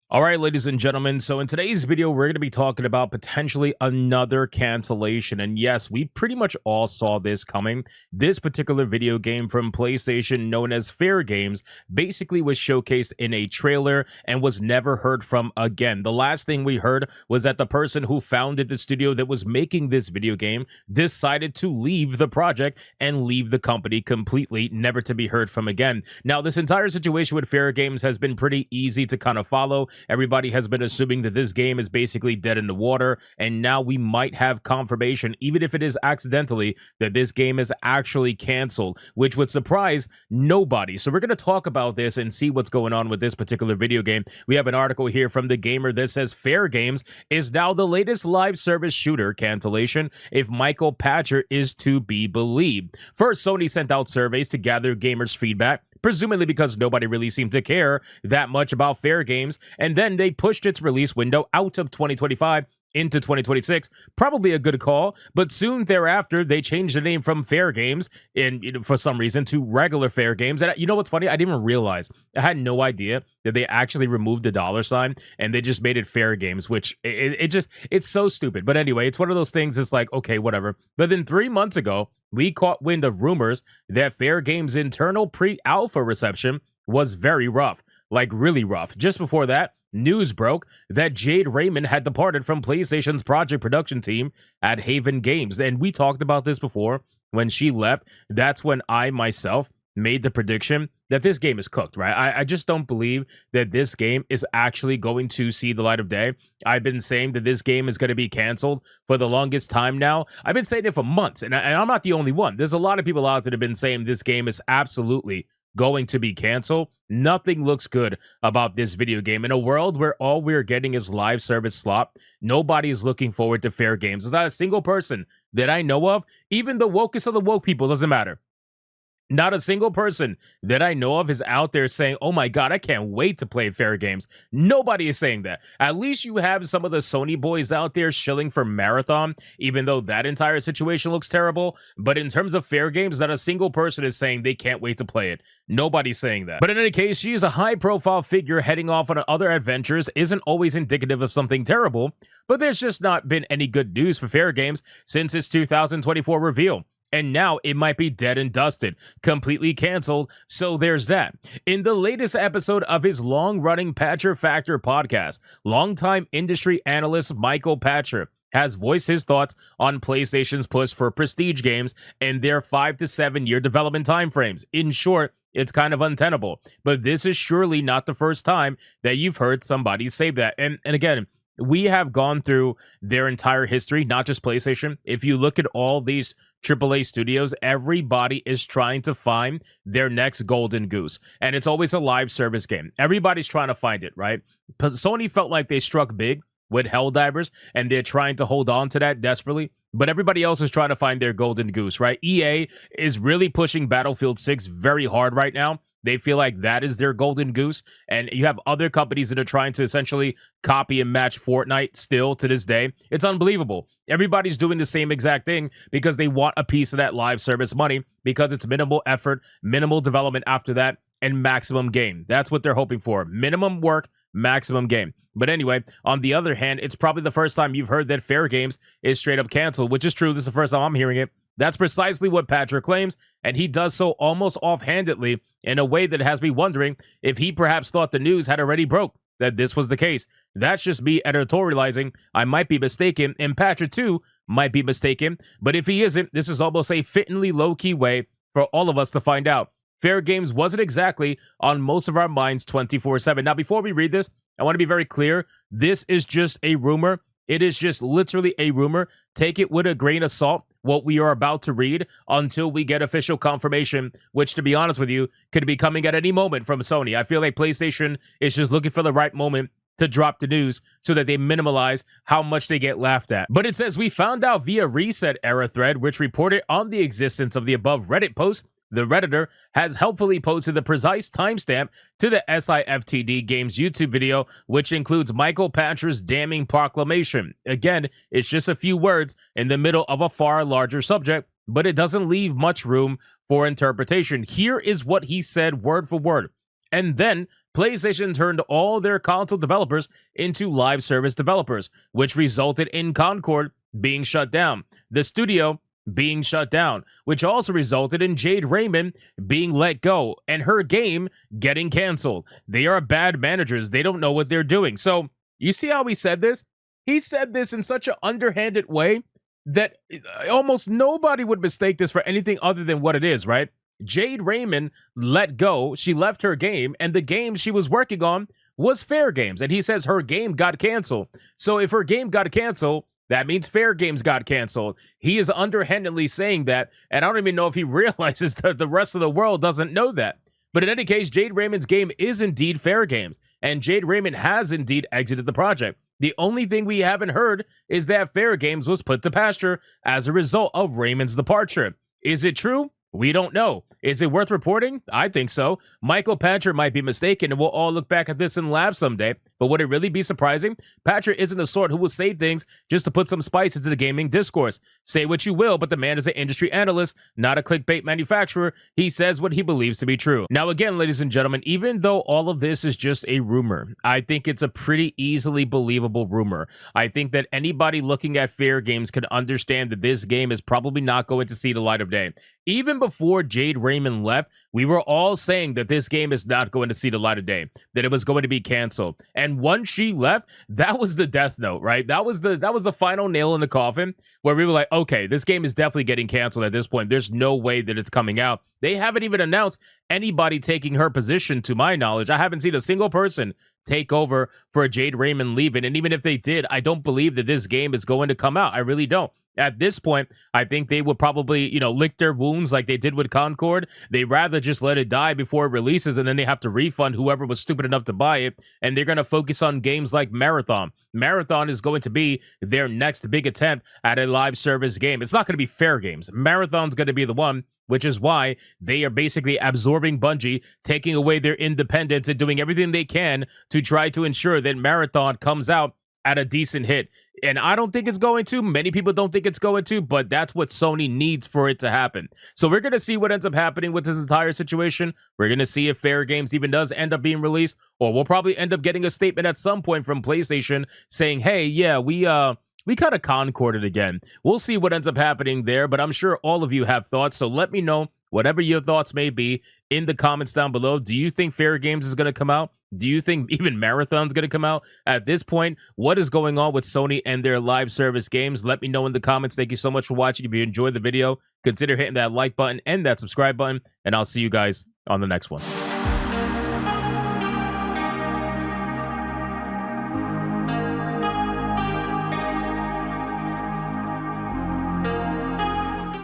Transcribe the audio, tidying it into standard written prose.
All right, ladies and gentlemen. So in today's video, we're going to be talking about potentially another cancellation. And yes, we pretty much all saw this coming. This particular video game from PlayStation known as Fairgames basically was showcased in a trailer and was never heard from again. The last thing we heard was that the person who founded the studio that was making this video game decided to leave the project and leave the company completely, never to be heard from again. Now, this entire situation with Fairgames has been pretty easy to kind of follow. Everybody has been assuming that this game is basically dead in the water, and now we might have confirmation, even if it is accidentally, that this game is actually canceled, which would surprise nobody. So we're going to talk about this and see what's going on with this particular video game. We have an article here from The Gamer that says Fairgames is now the latest live service shooter cancellation if Michael Pachter is to be believed. First, Sony sent out surveys to gather gamers' feedback, presumably because nobody really seemed to care that much about Fairgames, and then they pushed its release window out of 2025 into 2026. Probably a good call, but soon thereafter they changed the name from Fairgames for some reason to regular Fairgames. And you know what's funny? I didn't even realize. I had no idea that they actually removed the $ and they just made it Fairgames, which it's so stupid. But anyway, it's one of those things. It's like, okay, whatever. But then 3 months ago, we caught wind of rumors that Fairgames' internal pre-alpha reception was very rough, like really rough. Just before that, news broke that Jade Raymond had departed from PlayStation's project production team at Haven Games. And we talked about this before. When she left, that's when I myself made the prediction that this game is cooked, right? I just don't believe that this game is actually going to see the light of day. I've been saying that this game is going to be canceled for the longest time now. I've been saying it for months, and I'm not the only one. There's a lot of people out there that have been saying this game is absolutely going to be canceled. Nothing looks good about this video game. In a world where all we're getting is live service slop, nobody's looking forward to Fairgames. There's not a single person that I know of, even the wokest of the woke people, doesn't matter. Not a single person that I know of is out there saying, oh my God, I can't wait to play Fairgames. Nobody is saying that. At least you have some of the Sony boys out there shilling for Marathon, even though that entire situation looks terrible. But in terms of Fairgames, not a single person is saying they can't wait to play it. Nobody's saying that. But in any case, she is a high-profile figure heading off on other adventures isn't always indicative of something terrible, but there's just not been any good news for Fairgames since its 2024 reveal. And now it might be dead and dusted, completely canceled, so there's that. In the latest episode of his long-running Pachter Factor podcast, longtime industry analyst Michael Pachter has voiced his thoughts on PlayStation's push for prestige games and their 5 to 7 year development timeframes. In short, it's kind of untenable, but this is surely not the first time that you've heard somebody say that. And again, we have gone through their entire history, not just PlayStation. If you look at all these AAA studios, everybody is trying to find their next golden goose. And it's always a live service game. Everybody's trying to find it, right? Sony felt like they struck big with Helldivers, and they're trying to hold on to that desperately. But everybody else is trying to find their golden goose, right? EA is really pushing Battlefield 6 very hard right now. They feel like that is their golden goose. And you have other companies that are trying to essentially copy and match Fortnite still to this day. It's unbelievable. Everybody's doing the same exact thing because they want a piece of that live service money because it's minimal effort, minimal development after that, and maximum gain. That's what they're hoping for. Minimum work, maximum gain. But anyway, on the other hand, it's probably the first time you've heard that Fairgames is straight up canceled, which is true. This is the first time I'm hearing it. That's precisely what Patrick claims, and he does so almost offhandedly in a way that has me wondering if he perhaps thought the news had already broke that this was the case. That's just me editorializing. I might be mistaken, and Patrick too might be mistaken, but if he isn't, this is almost a fittingly low-key way for all of us to find out. Fairgames wasn't exactly on most of our minds 24/7. Now, before we read this, I want to be very clear. This is just a rumor. It is just literally a rumor. Take it with a grain of salt, what we are about to read, until we get official confirmation, which, to be honest with you, could be coming at any moment from Sony. I feel like PlayStation is just looking for the right moment to drop the news so that they minimize how much they get laughed at. But it says, we found out via Reset Era thread, which reported on the existence of the above Reddit post. The Redditor has helpfully posted the precise timestamp to the SIFTD Games YouTube video, which includes Michael Patcher's damning proclamation. Again, it's just a few words in the middle of a far larger subject, but it doesn't leave much room for interpretation. Here is what he said word for word. And then PlayStation turned all their console developers into live service developers, which resulted in Concord being shut down, the studio being shut down, which also resulted in Jade Raymond being let go and her game getting canceled. They are bad managers. They don't know what they're doing. So you see how he said this? He said this in such an underhanded way that almost nobody would mistake this for anything other than what it is, right? Jade Raymond let go. She left her game, and the game she was working on was Fairgames. And he says her game got canceled. So if her game got canceled, that means Fairgames got canceled. He is underhandedly saying that, and I don't even know if he realizes that the rest of the world doesn't know that. But in any case, Jade Raymond's game is indeed Fairgames, and Jade Raymond has indeed exited the project. The only thing we haven't heard is that Fairgames was put to Pachter as a result of Raymond's departure. Is it true? We don't know. Is it worth reporting? I think so. Michael Pachter might be mistaken, and we'll all look back at this and laugh someday. But would it really be surprising? Pachter isn't the sort who will say things just to put some spice into the gaming discourse. Say what you will, but the man is an industry analyst, not a clickbait manufacturer. He says what he believes to be true. Now again, ladies and gentlemen, even though all of this is just a rumor, I think it's a pretty easily believable rumor. I think that anybody looking at Fairgames can understand that this game is probably not going to see the light of day. Even before Jade Raymond left, we were all saying that this game is not going to see the light of day, that it was going to be canceled. And once she left, that was the death note, right? That was the final nail in the coffin, where we were like, okay, this game is definitely getting canceled at this point. There's no way that it's coming out. They haven't even announced anybody taking her position, to my knowledge. I haven't seen a single person take over for Jade Raymond leaving. And even if they did, I don't believe that this game is going to come out. I really don't. At this point, I think they would probably, lick their wounds like they did with Concord. They'd rather just let it die before it releases, and then they have to refund whoever was stupid enough to buy it. And they're going to focus on games like Marathon. Marathon is going to be their next big attempt at a live service game. It's not going to be Fairgames. Marathon's going to be the one, which is why they are basically absorbing Bungie, taking away their independence and doing everything they can to try to ensure that Marathon comes out at a decent hit. And I don't think it's going to. Many people don't think it's going to, but that's what Sony needs for it to happen. So we're going to see what ends up happening with this entire situation. We're going to see if Fairgames even does end up being released, or we'll probably end up getting a statement at some point from PlayStation saying, hey, yeah, we kind of concorded again. We'll see what ends up happening there, but I'm sure all of you have thoughts. So let me know, whatever your thoughts may be, in the comments down below. Do you think Fairgames is going to come out? Do you think even Marathon's going to come out? At this point, what is going on with Sony and their live service games? Let me know in the comments. Thank you so much for watching. If you enjoyed the video, consider hitting that like button and that subscribe button, and I'll see you guys on the next one.